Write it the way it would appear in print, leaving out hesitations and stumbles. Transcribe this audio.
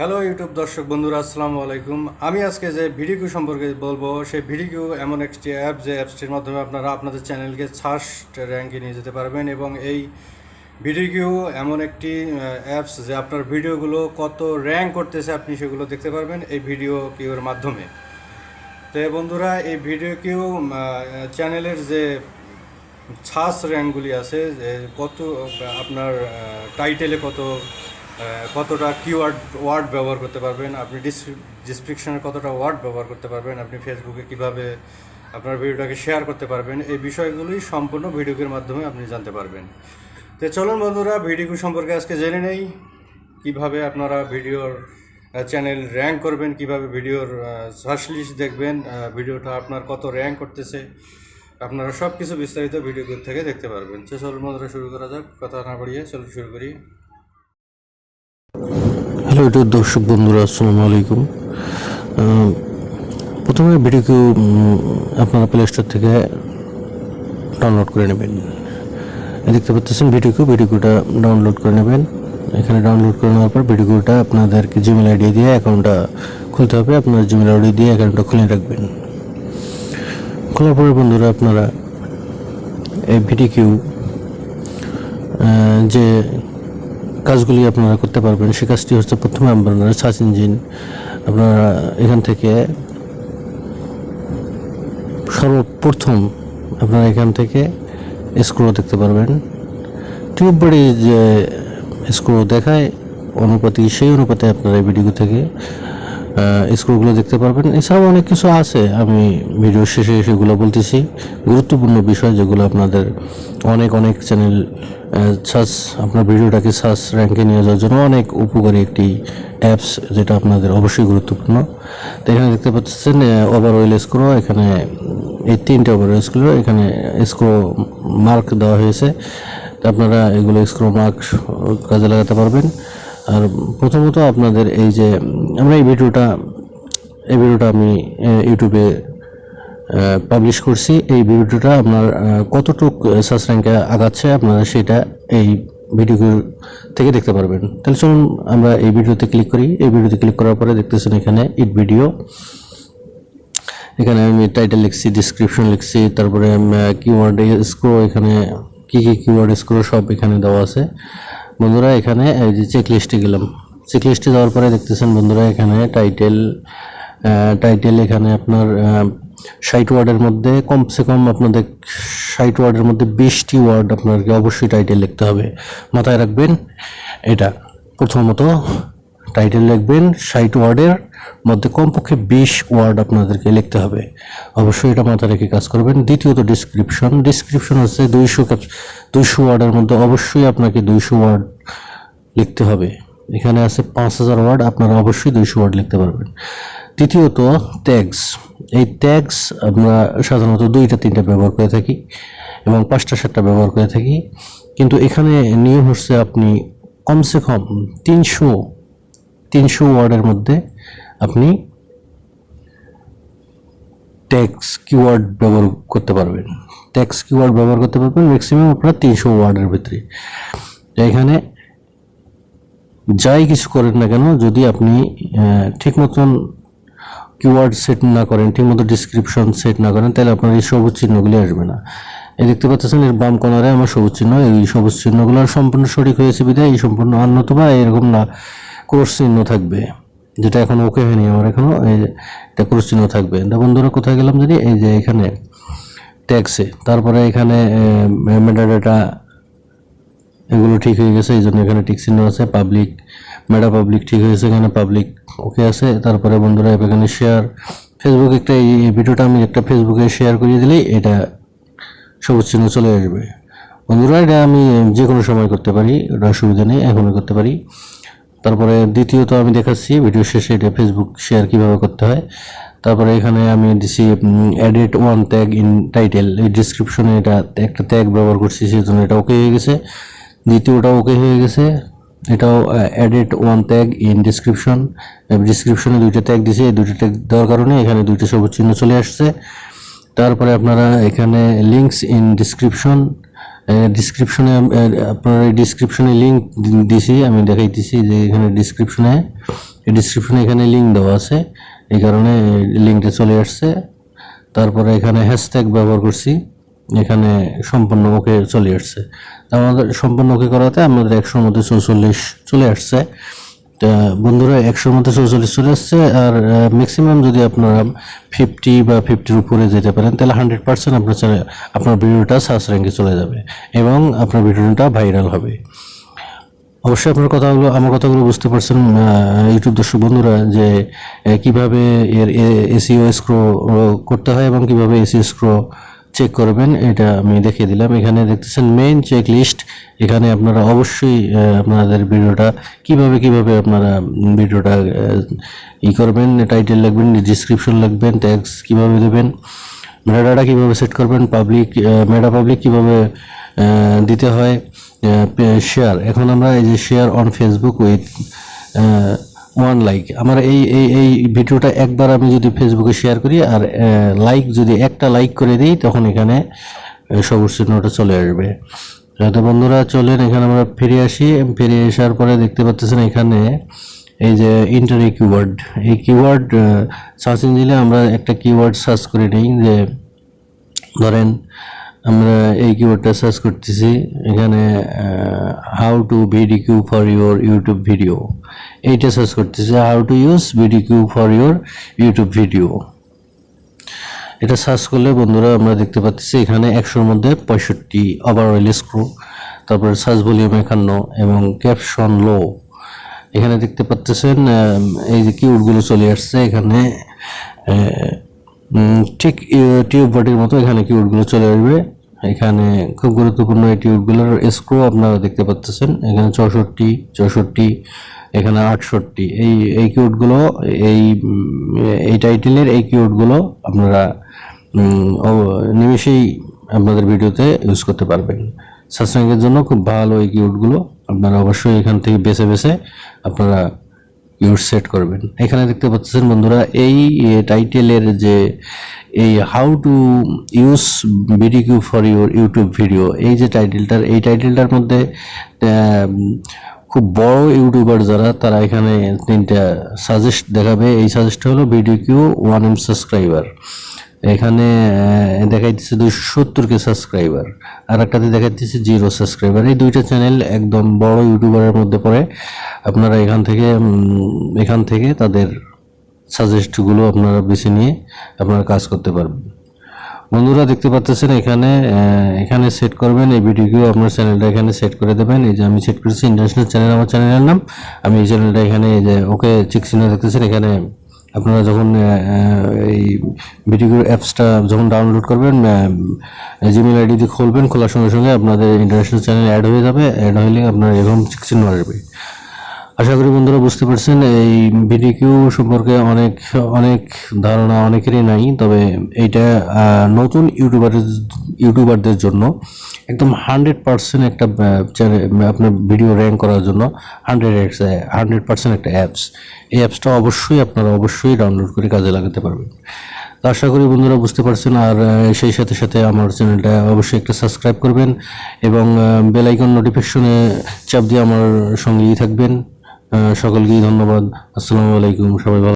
Hello YouTube দর্শক বন্ধুরা, আসসালামু আলাইকুম। আমি আজকে যে ভিডিও সম্পর্কে বলবো, সেই ভিডিও এমন একটি অ্যাপ, যে অ্যাপসটির মাধ্যমে আপনারা আপনাদের চ্যানেলকে ফার্স্ট র্যাঙ্কে নিয়ে যেতে পারবেন। এবং এই ভিডিও এমন একটি অ্যাপস যে আপনার ভিডিওগুলো কত র্যাঙ্ক করতেছে আপনি সেগুলো দেখতে পারবেন এই ভিডিও কিউর মাধ্যমে। তো বন্ধুরা, এই ভিডিও কিউ চ্যানেলের যে সার্চ র্যাঙ্কগুলি আছে, যে কত আপনার টাইটেলে কতটা ওয়ার্ড ব্যবহার করতে পারবেন, আপনি ডিসক্রিপশনে কতটা ওয়ার্ড ব্যবহার করতে পারবেন, আপনি ফেসবুকে কিভাবে আপনার ভিডিওটাকে শেয়ার করতে পারবেন, এই বিষয়গুলি সম্পূর্ণ ভিডিওর মাধ্যমে আপনি জানতে পারবেন। তো চলুন বন্ধুরা, ভিডিও সম্পর্কে আজকে জেনে নেই কিভাবে আপনারা ভিডিওর চ্যানেল র্যাঙ্ক করবেন, কিভাবে ভিডিওর সার্চ লিস্ট দেখবেন, ভিডিওটা আপনার কত র্যাঙ্ক করতেছে, আপনারা সব কিছু বিস্তারিত ভিডিও থেকে দেখতে পারবেন। তো চলুন বন্ধুরা, শুরু করা যাক। কথা না বাড়িয়ে চলুন শুরু করি। হ্যালো ইউটিউব দর্শক বন্ধুরা, আসসালামু আলাইকুম। প্রথমে ভিডিও আপনারা প্লে স্টোর থেকে ডাউনলোড করে নেবেন। দেখতে পাচ্ছেন ভিডিওটা ডাউনলোড করে নেবেন। এখানে ডাউনলোড করে নেওয়ার পর ভিডিওটা আপনাদেরকে জিমেল আইডি দিয়ে অ্যাকাউন্টটা খুলতে হবে। আপনার জিমেল আইডি দিয়ে অ্যাকাউন্টটা খুলে রাখবেন। খোলার পরে বন্ধুরা, আপনারা এই ভিডিও যে কাজগুলি আপনারা করতে পারবেন, সে কাজটি হচ্ছে, প্রথমে আপনারা সার্চ ইঞ্জিন, আপনারা এখান থেকে সর্বপ্রথম আপনারা এখান থেকে স্ক্রো দেখতে পারবেন। টিউব বডি যে স্ক্রো দেখায় অনুপাতে, সেই অনুপাতে আপনারা এই ভিডিও থেকে স্ক্রোগুলো দেখতে পারবেন। এছাড়াও অনেক কিছু আছে, আমি ভিডিও শেষে সেগুলো বলতেছি। গুরুত্বপূর্ণ বিষয় যেগুলো আপনাদের অনেক চ্যানেল সার্চ, আপনার ভিডিওটাকে সার্চ র্যাঙ্কে নিয়ে যাওয়ার জন্য অনেক উপকারী একটি অ্যাপস, যেটা আপনাদের অবশ্যই গুরুত্বপূর্ণ। তো এখানে দেখতে পাচ্ছেন ওভারঅল স্ক্রো, এখানে এই তিনটে ওভারঅল স্ক্রো, এখানে স্ক্রো মার্ক দেওয়া হয়েছে। আপনারা এগুলো স্ক্রো মার্ক কাজে লাগাতে পারবেন। আর প্রথমত আপনাদের এই যে আমরা এই ভিডিওটা আমি ইউটিউবে পাবলিশ করছি। এই ভিডিওটা আপনার কতটুক সার্চ র্যাঙ্কে আগাচ্ছে আপনারা সেটা এই ভিডিও থেকে দেখতে পারবেন। তাহলে চলুন আমরা এই ভিডিওতে ক্লিক করি। এই ভিডিওতে ক্লিক করার পরে দেখতেছেন এখানে ইট ভিডিও, এখানে আমি টাইটেল লিখছি, ডিসক্রিপশন লিখছি, তারপরে কিওয়ার্ড স্ক্রো, এখানে কি কিওয়ার্ড স্ক্রো সব এখানে দেওয়া আছে বন্ধুরা। এখানে এই যে চেক লিস্টে গেলাম। চেক লিস্টে যাওয়ার পরে দেখতেছেন বন্ধুরা, এখানে টাইটেল এখানে আপনার 60 ওয়ার্ডের মধ্যে, কমসে কম আপনাদের 60 ওয়ার্ডের মধ্যে 20টি ওয়ার্ড আপনাকে অবশ্যই টাইটেল লিখতে হবে। মাথায় রাখবেন, এটা প্রথমত টাইটেল লিখবেন 60 ওয়ার্ডের মধ্যে কমপক্ষে 20 ওয়ার্ড আপনাদেরকে লিখতে হবে। অবশ্যই এটা মাথায় রেখে কাজ করবেন। দ্বিতীয়ত ডিসক্রিপশন হচ্ছে 200 ওয়ার্ডের মধ্যে অবশ্যই আপনাকে 200 ওয়ার্ড লিখতে হবে। এখানে আছে 5000 ওয়ার্ড, আপনারা অবশ্যই 200 ওয়ার্ড লিখতে পারবেন। তৃতীয়ত ট্যাগস। এই ট্যাগস আমরা সাধারণত 2-3টা ব্যবহার করে থাকি এবং 5-7টা ব্যবহার করে থাকি, কিন্তু এখানে নিয়ম হচ্ছে আপনি কমসে কম 300 ওয়ার্ডের মধ্যে আপনি ট্যাগস কিওয়ার্ড ব্যবহার করতে পারবেন। ম্যাক্সিমাম আপনারা 300 ওয়ার্ডের ভিতরে। এখানে যাই কিছু করেন না কেন, যদি আপনি ঠিক মতন কিওয়ার্ড সেট না করেন, ঠিকমতো ডিসক্রিপশন সেট না করেন, তাহলে আপনার এই সবুজ চিহ্নগুলি আসবে না। এই দেখতে পাচ্ছেন এর বাম কর্নারে আমার সবুজ চিহ্ন, এই সবুজ চিহ্নগুলো সম্পূর্ণ সঠিক হয়েছে বিধায় এই সম্পূর্ণ অন্যতম এরকম না ক্রস চিহ্ন থাকবে, যেটা এখন ওকে হয়নি আমার এখনো, এটা ক্রস চিহ্ন থাকবে। বন্ধুরা কোথায় গেলাম জানি, এই যে এখানে ট্যাক্সে, তারপরে এখানে মেটাডাটা এগুলো ঠিক হয়ে গেছে, এই জন্য এখানে টিক চিহ্ন আছে। পাবলিক ঠিক হয়েছে, এখানে পাবলিক ওকে আছে। তারপরে বন্ধুরা এখানে শেয়ার, ফেসবুক একটা এই ভিডিওটা আমি একটা ফেসবুকে শেয়ার করিয়ে দিলেই এটা সবুজ চিহ্ন চলে আসবে বন্ধুরা। এটা আমি যে কোনো সময় করতে পারি, ওটা অসুবিধা নেই, এখনই করতে পারি। তারপরে দ্বিতীয়ত আমি দেখাচ্ছি ভিডিও শেষে এটা ফেসবুক শেয়ার কিভাবে করতে হয়। তারপরে এখানে আমি দিছি edit one tag in title, এই ডিসক্রিপশনে এটা একটা ট্যাগ ব্যবহার করছি, সেই জন্য এটা ওকে হয়ে গেছে। দ্বিতীয়টা ওকে হয়ে গেছে, এটাও এডিট ওয়ান ট্যাগ ইন ডিসক্রিপশনে 2টা ট্যাগ দিয়েছি। এই 2টা ট্যাগ দেওয়ার কারণে এখানে 2টা সবুজ চিহ্ন চলে আসছে। তারপরে আপনারা এখানে লিঙ্কস ইন ডিসক্রিপশনে আপনারা ডিসক্রিপশনে লিঙ্ক দিছি, আমি দেখাইতেছি যে এখানে ডিসক্রিপশনে ডিসক্রিপশনে এখানে লিঙ্ক দেওয়া আছে, এই কারণে লিঙ্কটা চলে আসছে। তারপরে এখানে হ্যাশট্যাগ ব্যবহার করছি, এখানে সম্পূর্ণ ওকে চলে আসছে। আমাদের সম্পূর্ণ ওকে করাতে আমাদের 100-র মধ্যে 44 চলে আসছে। তা বন্ধুরা 100-র মধ্যে 44 চলে আসছে। আর ম্যাক্সিমাম যদি আপনারা 50 বা 50-র উপরে যেতে পারেন তাহলে 100% আপনার ভিডিওটা সার্চ র্যাঙ্কে চলে যাবে এবং আপনার ভিডিওটা ভাইরাল হবে। অবশ্যই আপনার কথাগুলো, আমার কথাগুলো বুঝতে পারছেন ইউটিউব দর্শক বন্ধুরা, যে কিভাবে এর এসইও স্ক্রো করতে হয় এবং কিভাবে এসইও স্ক্রো চেক করবেন এটা আমি দেখিয়ে দিলাম। এখানে দেখতেছেন মেইন চেক লিস্ট। এখানে আপনারা অবশ্যই আপনাদের ভিডিওটা কিভাবে আপনারা ভিডিওটা করবেন, টাইটেল লিখবেন, ডিসক্রিপশন লিখবেন, ট্যাগস কিভাবে দেবেন, মেটা কিভাবে সেট করবেন, মেটা পাবলিক কিভাবে দিতে হয়, শেয়ার। এখন আমরা এই যে share on Facebook with 1 like, আমার এই ভিডিওটা একবার আমি যদি ফেসবুকে শেয়ার করি আর লাইক যদি একটা লাইক করে দিই তখন এখানে সবুজ চিহ্নটা চলে আসবে। তো বন্ধুরা চলেন এখানে আমরা ফিরে আসি। ফিরে আসার পরে দেখতে পাচ্ছেন এখানে এই যে ইন্টার কিওয়ার্ড, এই কিওয়ার্ড সার্চ ইঞ্জিনে আমরা একটা কিওয়ার্ড সার্চ করে নিই। যে ধরেন আমরা এই কিওয়ার্ডটা সার্চ করতেছি, এখানে how to vidIQ for your YouTube video, এইটা সার্চ করতেছি, how to use vidIQ for your YouTube video. এটা সার্চ করলে বন্ধুরা আমরা দেখতে পাচ্ছি এখানে 100-র মধ্যে 65 ওভারঅল স্ক্রো, তারপরে সার্চ ভলিউম 51 এবং ক্যাপশন লো। এখানে দেখতে পাচ্ছেন এই যে কিওয়ার্ডগুলো চলে আসছে এখানে, ঠিক টিউব বডির মতো এখানে কিওয়ার্ডগুলো চলে আসবে। এখানে খুব গুরুত্বপূর্ণ এই কিওয়ার্ডগুলোর স্ক্রো আপনারা দেখতে পাচ্ছেন, এখানে 64, এখানে 68। এই কিওয়ার্ডগুলো এই টাইটেলের এই কিওয়ার্ডগুলো আপনারা নিমেষেই আপনাদের ভিডিওতে ইউজ করতে পারবেন। সার্চ র্যাঙ্কের জন্য খুব ভালো এই কিওয়ার্ডগুলো, আপনারা অবশ্যই এখান থেকে বেছে আপনারা কিওয়ার্ড সেট করবেন। এখানে দেখতে পাচ্ছেন বন্ধুরা এই টাইটেলের যে এই how to use vidIQ for your YouTube video, এই যে টাইটেলটার মধ্যে খুব বড় ইউটিউবার যারা তারা এখানে 3টা সাজেস্ট দেখাবে। এই সাজেস্ট হলো ভিডিকিউ 1M সাবস্ক্রাইবার, এখানে দেখাইতেছে 270K সাবস্ক্রাইবার, আর একটাতে দেখাইতেছে 0 সাবস্ক্রাইবার। এই 2টা চ্যানেল একদম বড় ইউটিউবারের মধ্যে পড়ে। আপনারা এখান থেকে তাদের সাজেস্টগুলো আপনারা বেছে নিয়ে আপনারা কাজ করতে পারবেন। বন্ধুরা দেখতে পাচ্ছেন এখানে সেট করবেন এই ভিডিওগুলো, আপনার চ্যানেলটা এখানে সেট করে দেবেন। এই যে আমি সেট করেছি ইন্টারন্যাশনাল চ্যানেল, আমার চ্যানেলের নাম। আমি এই চ্যানেলটা এখানে এই যে ওকে চেক চিহ্ন দেখতেছেন, এখানে আপনারা যখন এই ভিডিও অ্যাপসটা যখন ডাউনলোড করবেন জিমেল আইডি দিয়ে খুলবেন, খোলার সঙ্গে সঙ্গে আপনাদের ইন্টারন্যাশনাল চ্যানেল অ্যাড হয়ে যাবে। অ্যাড হইলে আপনার এরকম চেক চিহ্ন আসবে। আশা করি বন্ধুরা বুঝতে পারছেন। এই ভিডিকিউ সম্পর্কে অনেক ধারণা অনেকেরই নাই, তবে এইটা নতুন ইউটিউবারদের জন্য একদম 100% একটা আপনার ভিডিও র্যাঙ্ক করার জন্য 100% একটা অ্যাপস। এই অ্যাপসটা আপনারা অবশ্যই ডাউনলোড করে কাজে লাগাতে পারবেন। তো আশা করি বন্ধুরা বুঝতে পারছেন। আর সেই সাথে আমার চ্যানেলটা অবশ্যই একটা সাবস্ক্রাইব করবেন এবং বেল আইকন নোটিফিকেশনে চাপ দিয়ে আমার সঙ্গেই থাকবেন। সকলকেই ধন্যবাদ। আসসালামু আলাইকুম, সবাই ভালো।